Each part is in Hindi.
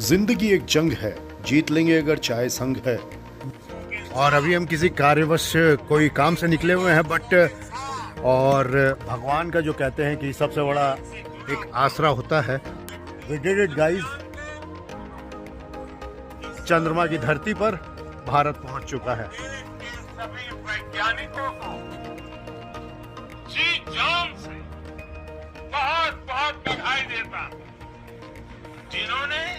जिंदगी एक जंग है, जीत लेंगे अगर चाहे संग है। और अभी हम किसी कार्यवश कोई काम से निकले हुए हैं और भगवान का जो कहते हैं कि सबसे बड़ा एक आसरा होता है। We did it guys। चंद्रमा की धरती पर भारत पहुंच चुका है। सभी वैज्ञानिकों को जी जान से बहुत बहुत बधाई देता जिन्होंने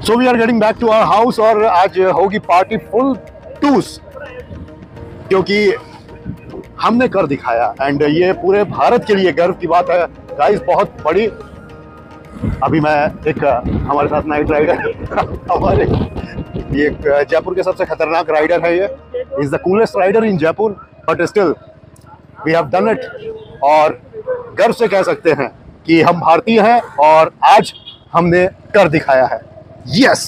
So we are getting back to our house और आज होगी पार्टी फुल टूस, क्योंकि हमने कर दिखाया एंड ये पूरे भारत के लिए गर्व की बात है गाइस, बहुत बड़ी। अभी मैं एक हमारे साथ नाइट राइडर हमारे ये जयपुर के सबसे खतरनाक राइडर है, ये is the coolest rider in Jaipur, but still we have done it. और गर्व से कह सकते हैं कि हम भारतीय हैं और आज हमने कर दिखाया है। Yes,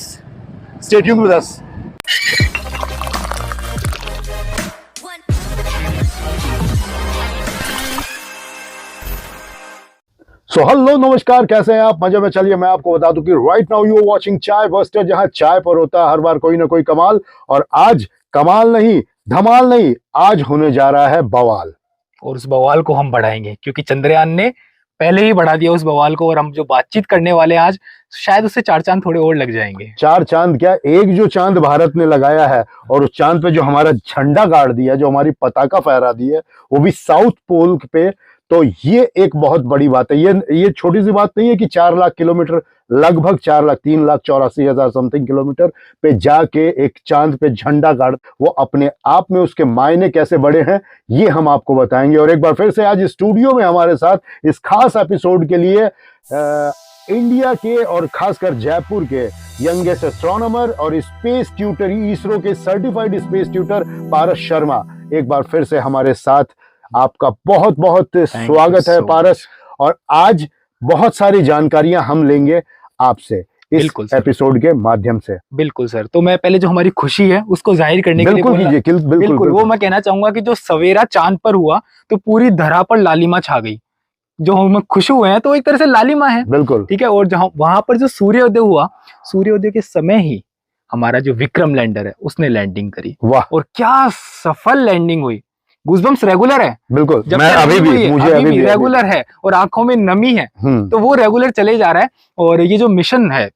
stay tuned with us. So hello नमस्कार, कैसे हैं आप? मजे में? चलिए मैं आपको बता दूं कि right now you are watching chai buster, जहां चाय पर होता है हर बार कोई ना कोई कमाल। और आज कमाल नहीं, धमाल नहीं, आज होने जा रहा है बवाल। और उस बवाल को हम बढ़ाएंगे क्योंकि चंद्रयान ने पहले ही बढ़ा दिया उस बवाल को, और हम जो बातचीत करने वाले हैं आज, शायद उससे 4 चांद थोड़े और लग जाएंगे। 4 चांद क्या, एक जो चांद भारत ने लगाया है और उस चांद पे जो हमारा झंडा गाड़ दिया, जो हमारी पताका फहरा दी है, वो भी साउथ पोल पे, तो ये एक बहुत बड़ी बात है। ये छोटी सी बात नहीं है कि 4 लाख किलोमीटर, लगभग 4,03,84,000 समथिंग किलोमीटर पे जाके एक चांद पे झंडा गाड़, वो अपने आप में उसके मायने कैसे बड़े हैं ये हम आपको बताएंगे। और एक बार फिर से आज स्टूडियो में हमारे साथ इस खास एपिसोड के लिए इंडिया के और खासकर जयपुर के यंगेस्ट एस्ट्रोनॉमर और स्पेस ट्यूटर, इसरो के सर्टिफाइड स्पेस ट्यूटर पारस शर्मा, एक बार फिर से हमारे साथ। आपका बहुत बहुत स्वागत है पारस। और आज बहुत सारी जानकारियां हम लेंगे आपसे इस एपिसोड के माध्यम से। बिल्कुल सर, तो मैं पहले जो हमारी खुशी है उसको जाहिर करने के लिए बिल्कुल वो मैं कहना चाहूंगा कि जो सवेरा चांद पर हुआ तो पूरी धरा पर लालिमा छा गई। जो हम खुश हुए हैं तो एक तरह से लालिमा है, बिल्कुल ठीक है। और जहां वहां पर जो सूर्योदय हुआ, सूर्योदय के समय ही हमारा जो विक्रम लैंडर है उसने लैंडिंग करी। वाह, और क्या सफल लैंडिंग हुई। गूज़बम्प्स रेगुलर है, बिल्कुल। जब मैं अभी भी रेगुलर है और आंखों में नमी है, तो वो रेगुलर चले जा रहा है। और ये जो मिशन है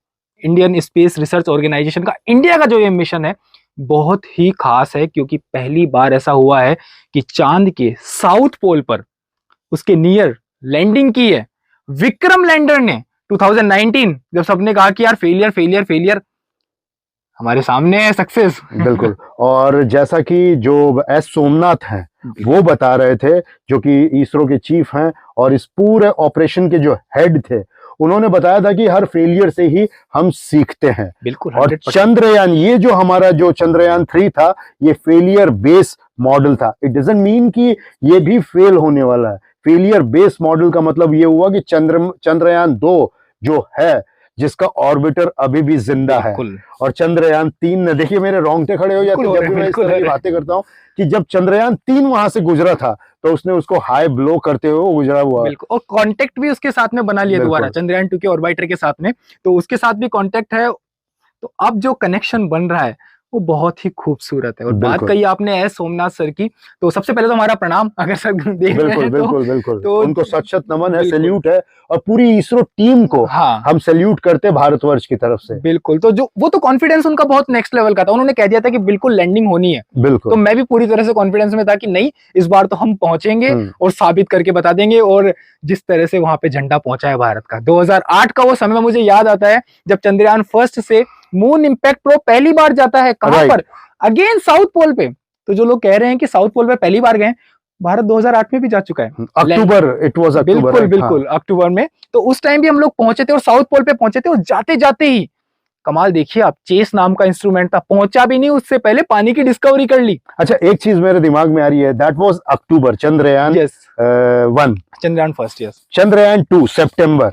इंडियन स्पेस रिसर्च ऑर्गेनाइजेशन का, इंडिया का जो ये मिशन है, बहुत ही खास है, क्योंकि पहली बार ऐसा हुआ है कि चांद के साउथ पोल पर उसके नियर लैंडिंग की है विक्रम लैंडर ने। 2019 जब सबने कहा कि यार फेलियर फेलियर फेलियर, हमारे सामने है सक्सेस। बिल्कुल। और जैसा कि जो एस सोमनाथ हैं वो बता रहे थे, जो कि इसरो के चीफ हैं और इस पूरे ऑपरेशन के जो हेड थे, उन्होंने बताया था कि हर फेलियर से ही हम सीखते हैं। बिल्कुल। और चंद्रयान, ये जो हमारा जो चंद्रयान 3 था, ये फेलियर बेस मॉडल था। इट डजंट मीन कि ये भी फेल होने वाला है। फेलियर बेस मॉडल का मतलब ये हुआ कि चंद्रयान 2 जो है, जिसका ऑर्बिटर अभी भी जिंदा है, और चंद्रयान 3 ने, देखिए मेरे रोंगटे खड़े हो जाते हैं जब भी मैं इस तरह की बातें करता हूँ, कि जब चंद्रयान 3 वहां से गुजरा था तो उसने उसको हाई ब्लो करते हुए गुजरा हुआ। और कांटेक्ट भी उसके साथ में बना लिया दोबारा चंद्रयान 2 के ऑर्बिटर के साथ में, तो उसके साथ भी कांटेक्ट है। तो अब जो कनेक्शन बन रहा है वो बहुत ही खूबसूरत है। और बात कही आपने एस सोमनाथ सर की, तो सबसे पहले तो हमारा प्रणाम, अगर सर देख रहे हैं बिल्कुल तो उनको सच नमन है, सैल्यूट है। और पूरी इसरो टीम को हम सैल्यूट करते हैं भारतवर्ष की तरफ से। बिल्कुल। तो जो वो तो कॉन्फिडेंस उनका बहुत नेक्स्ट लेवल का था, उन्होंने कह दिया था कि बिल्कुल लैंडिंग होनी है। बिल्कुल। तो मैं भी पूरी तरह से कॉन्फिडेंस में था कि नहीं, इस बार तो हम पहुंचेंगे और साबित करके बता देंगे। और जिस तरह से वहां पे झंडा पहुंचा है भारत का, 2008 का वो समय मुझे याद आता है जब चंद्रयान फर्स्ट से मून इम्पैक्ट प्रोब पहली बार जाता है। कहां पर? अगेन साउथ पोल पे। तो जो लोग कह रहे हैं कि साउथ पोल पे पहली बार गए, भारत 2008 में भी जा चुका है, अक्टूबर, इट वाज अक्टूबर। बिल्कुल अक्टूबर में। तो उस टाइम भी हम लोग पहुंचे थे और साउथ पोल पे पहुंचे थे। और जाते जाते ही कमाल देखिए आप, चेस नाम का इंस्ट्रूमेंट था, पहुंचा भी नहीं, उससे पहले पानी की डिस्कवरी कर ली। अच्छा, एक चीज मेरे दिमाग में आ रही है, that was October, Chandrayaan 1, Chandrayaan first, yes. Chandrayaan 2 September.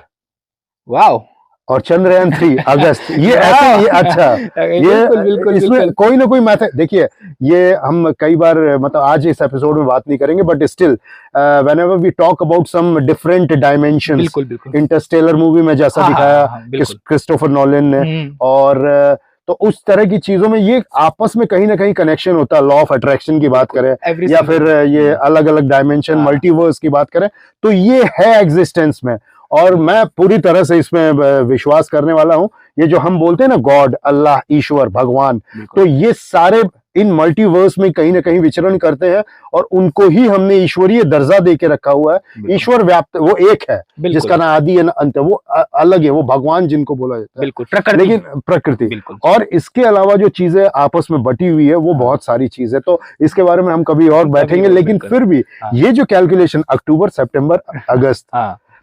Wow, और चंद्रयान 3 अगस्त, ये ऐसे ये अच्छा, ये इसमें कोई ना कोई मैथड। देखिए ये हम कई बार मतलब आज इस एपिसोड में बात नहीं करेंगे, but still whenever we talk about some different dimensions, interstellar movie में जैसा दिखाया क्रिस्टोफर नोलन ने, और तो उस तरह की चीजों में ये आपस में कहीं ना कहीं कनेक्शन होता है। लॉ ऑफ अट्रैक्शन की बात करें या फिर ये अलग अलग डायमेंशन मल्टीवर्स की बात करें, तो ये है एग्जिस्टेंस में, और मैं पूरी तरह से इसमें विश्वास करने वाला हूं। ये जो हम बोलते हैं ना गॉड, अल्लाह, ईश्वर, भगवान, तो ये सारे इन मल्टीवर्स में कहीं ना कहीं विचरण करते हैं, और उनको ही हमने ईश्वरीय दर्जा दे के रखा हुआ है। ईश्वर व्याप्त वो एक है जिसका ना आदि है ना अंत है, वो अलग है, वो भगवान जिनको बोला जाता है, बिल्कुल लेकिन प्रकृति। और इसके अलावा जो चीजें आपस में बटी हुई है वो बहुत सारी चीजें, तो इसके बारे में हम कभी और बैठेंगे। लेकिन फिर भी ये जो कैलकुलेशन अक्टूबर, सितंबर, अगस्त,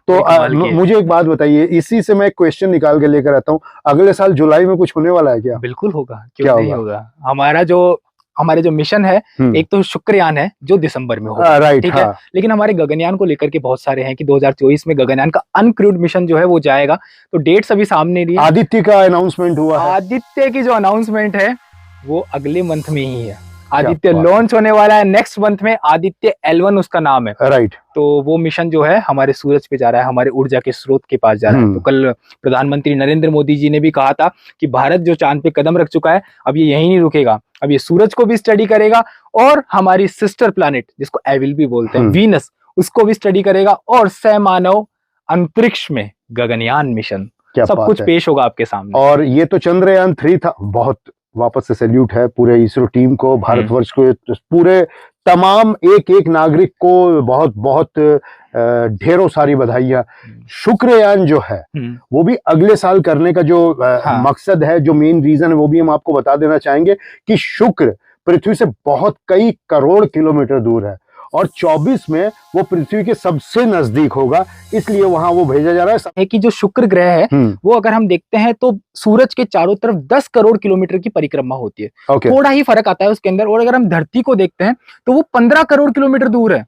तो मुझे एक बात बताइए, इसी से मैं एक क्वेश्चन निकाल के लेकर आता हूँ, अगले साल जुलाई में कुछ होने वाला है क्या? बिल्कुल होगा, क्यों नहीं होगा। हमारे जो मिशन है, एक तो शुक्रयान है जो दिसंबर में होगा, राइट, ठीक है। लेकिन हमारे गगनयान को लेकर के बहुत सारे हैं कि 2024 में गगनयान का अनक्रूड मिशन जो है वो जाएगा, तो डेट्स अभी सामने नहीं है। आदित्य का अनाउंसमेंट हुआ है, आदित्य की जो अनाउंसमेंट है वो अगले मंथ में ही है। आदित्य लॉन्च होने वाला है नेक्स्ट मंथ में, आदित्य L1 उसका नाम है, राइट। तो वो मिशन जो है हमारे सूरज पे जा रहा है, हमारे ऊर्जा के स्रोत के पास जा रहा है। तो कल प्रधानमंत्री नरेंद्र मोदी जी ने भी कहा था कि भारत जो चांद पे कदम रख चुका है, अब ये यहीं नहीं रुकेगा, अब ये सूरज को भी स्टडी करेगा, और हमारी सिस्टर प्लैनेट जिसको एविल भी बोलते हैं, वीनस, उसको भी स्टडी करेगा, और सैमानव अंतरिक्ष में गगनयान मिशन, सब कुछ पेश होगा आपके सामने। और ये तो चंद्रयान 3 था, बहुत वापस से सैल्यूट है पूरे इसरो टीम को, भारतवर्ष को, पूरे तमाम एक एक नागरिक को बहुत बहुत ढेरों सारी बधाइयां। शुक्रयान जो है वो भी अगले साल करने का जो मकसद है, जो मेन रीजन है, वो भी हम आपको बता देना चाहेंगे कि शुक्र पृथ्वी से बहुत कई करोड़ किलोमीटर दूर है, और 24 में वो पृथ्वी के सबसे नजदीक होगा, इसलिए वहां वो भेजा जा रहा है। कि जो शुक्र ग्रह है वो अगर हम देखते हैं तो सूरज के चारों तरफ 10 करोड़ किलोमीटर की परिक्रमा होती है, थोड़ा ही फर्क आता है उसके अंदर। और अगर हम धरती को देखते हैं तो वो 15 करोड़ किलोमीटर दूर है।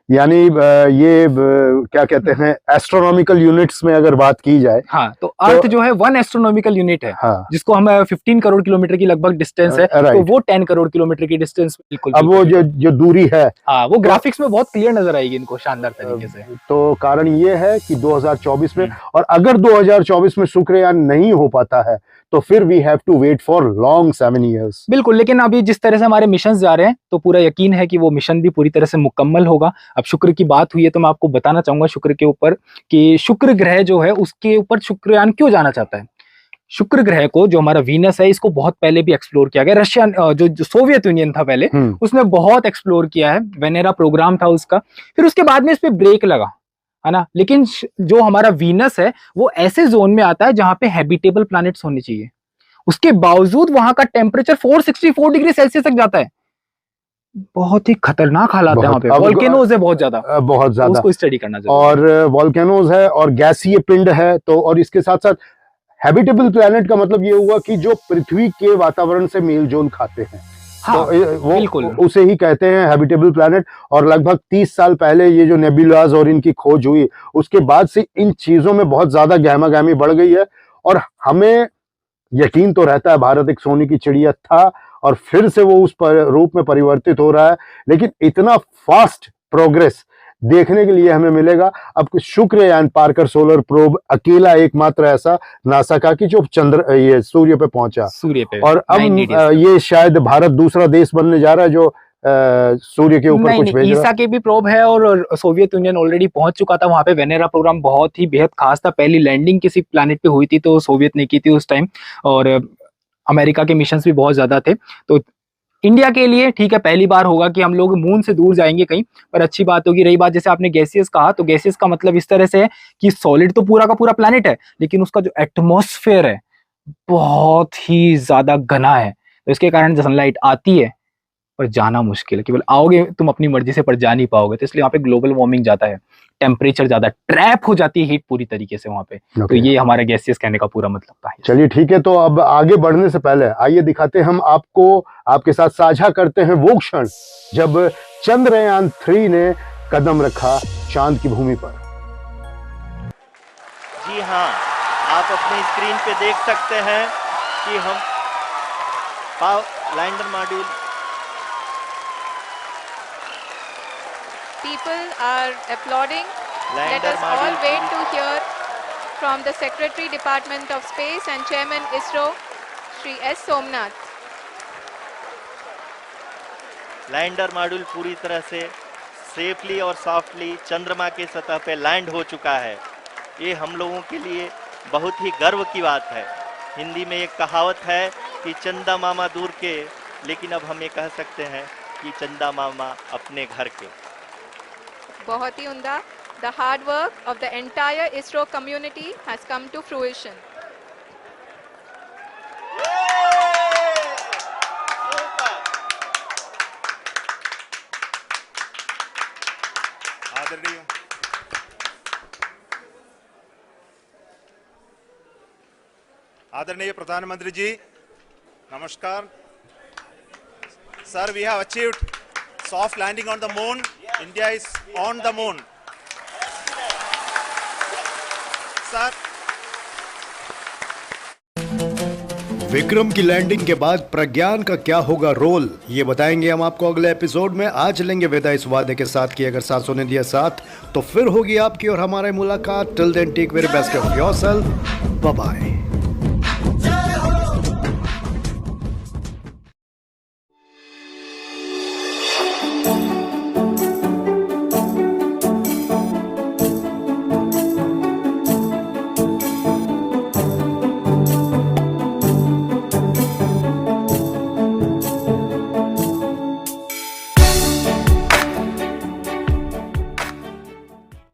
यानी ये क्या कहते हैं, एस्ट्रोनॉमिकल यूनिट्स में अगर बात की जाए, हाँ, तो अर्थ जो है 1 एस्ट्रोनॉमिकल यूनिट है, जिसको हम 15 करोड़ किलोमीटर की लगभग डिस्टेंस है, तो वो 10 करोड़ किलोमीटर की डिस्टेंस बिल्कुल। अब वो जो दूरी है, हाँ, वो ग्राफिक्स में बहुत क्लियर नजर आएगी इनको शानदार तरीके से। तो कारण ये है कि 2024 में, और अगर 2024 में शुक्रयान नहीं हो पाता है तो फिर we have to wait for long 7 years। बिल्कुल, लेकिन अभी जिस तरह से हमारे मिशन जा रहे हैं तो पूरा यकीन है कि वो मिशन भी पूरी तरह से मुकम्मल होगा। अब शुक्र की बात हुई है तो मैं आपको बताना चाहूंगा शुक्र के ऊपर कि शुक्र ग्रह जो है उसके ऊपर शुक्रयान क्यों जाना चाहता है। शुक्र ग्रह को, जो हमारा वीनस है, इसको बहुत पहले भी एक्सप्लोर किया गया। रशियन जो सोवियत यूनियन था पहले, उसने बहुत एक्सप्लोर किया है, वेनेरा प्रोग्राम था उसका, फिर उसके बाद में इस पे ब्रेक लगा, है ना। लेकिन जो हमारा वीनस है वो ऐसे जोन में आता है जहां पे हैबिटेबल प्लैनेट्स होने चाहिए, उसके बावजूद वहां का टेम्परेचर 464 डिग्री सेल्सियस तक जाता है। बहुत ही खतरनाक हालात है वहां पे, वोल्केनोज है बहुत ज्यादा, तो उसको स्टडी करना जरूरी है। और वोल्केनोज है और गैसीय पिंड है, तो और इसके साथ साथ हैबिटेबल प्लैनेट का मतलब ये हुआ कि जो पृथ्वी के वातावरण से मेल जोल खाते हैं, हाँ, तो वो बिल्कुल उसे ही कहते हैं हैबिटेबल प्लैनेट। और लगभग 30 साल पहले ये जो नेबुलाज और इनकी खोज हुई, उसके बाद से इन चीजों में बहुत ज्यादा गहमागहमी बढ़ गई है, और हमें यकीन तो रहता है भारत एक सोने की चिड़िया था और फिर से वो उस रूप में परिवर्तित हो रहा है, लेकिन इतना फास्ट प्रोग्रेस देखने के लिए हमें मिलेगा। अब शुक्रयान पार्कर सोलर प्रोब अकेला एकमात्र ऐसा नासा का कि जो ये सूर्य पे पहुंचा, सूर्य पे, और अब ये शायद भारत दूसरा देश बनने जा रहा है जो सूर्य के ऊपर कुछ भेज रहा है। ईसा के भी प्रोब है, और सोवियत यूनियन ऑलरेडी पहुंच चुका था वहां पे। वेनेरा प्रोग्राम बहुत ही बेहद खास था, पहली लैंडिंग किसी प्लैनेट पे हुई थी तो सोवियत ने की थी उस टाइम, और अमेरिका के मिशंस भी बहुत ज्यादा थे। तो इंडिया के लिए ठीक है, पहली बार होगा कि हम लोग मून से दूर जाएंगे कहीं, पर अच्छी बात होगी। रही बात जैसे आपने गैसियस कहा, तो गैसियस का मतलब इस तरह से है कि सॉलिड तो पूरा का पूरा प्लैनेट है, लेकिन उसका जो एटमॉस्फेयर है बहुत ही ज्यादा घना है, तो इसके कारण सनलाइट आती है पर जाना मुश्किल है। केवल आओगे तुम अपनी मर्जी से, पर जा नहीं पाओगे। तो इसलिए वहाँ पे ग्लोबल वार्मिंग ज्यादा है, टेम्परेचर ज्यादा, ट्रैप हो जाती है हीट पूरी तरीके से वहाँ पे। तो ये हमारा गैसियस कहने का पूरा मतलब था। चलिए ठीक है, तो अब आगे बढ़ने से पहले आइए दिखाते हम आपको, आपके साथ साझा करते हैं वो क्षण जब चंद्रयान 3 ने कदम रखा चांद की भूमि पर। जी हाँ, आप अपनी स्क्रीन पे देख सकते हैं कि हम lander module People are applauding. Let lander us all module wait to hear from the Secretary Department of Space and Chairman ISRO, Shri S. Somnath. Lander module पूरी तरह से सेफली और सॉफ्टली चंद्रमा के सतह पे लैंड हो चुका है। ये हम लोगों के लिए बहुत ही गर्व की बात है। हिंदी में एक कहावत है कि चंदा मामा दूर के, लेकिन अब हम ये कह सकते हैं कि चंदा मामा अपने घर के। बहुत ही उम्दा। The hard work of the entire ISRO community has come to fruition. आदरणीय प्रधानमंत्री जी, नमस्कार। Sir, we have achieved soft landing on the moon. India is on the moon. Sir. Vikram की लैंडिंग के बाद प्रज्ञान का क्या होगा रोल, ये बताएंगे हम आपको अगले एपिसोड में। आज लेंगे विदा इस वादे के साथ कि अगर सासों ने दिया साथ तो फिर होगी आपकी और हमारी मुलाकात। Till then take very best of yourself, bye bye.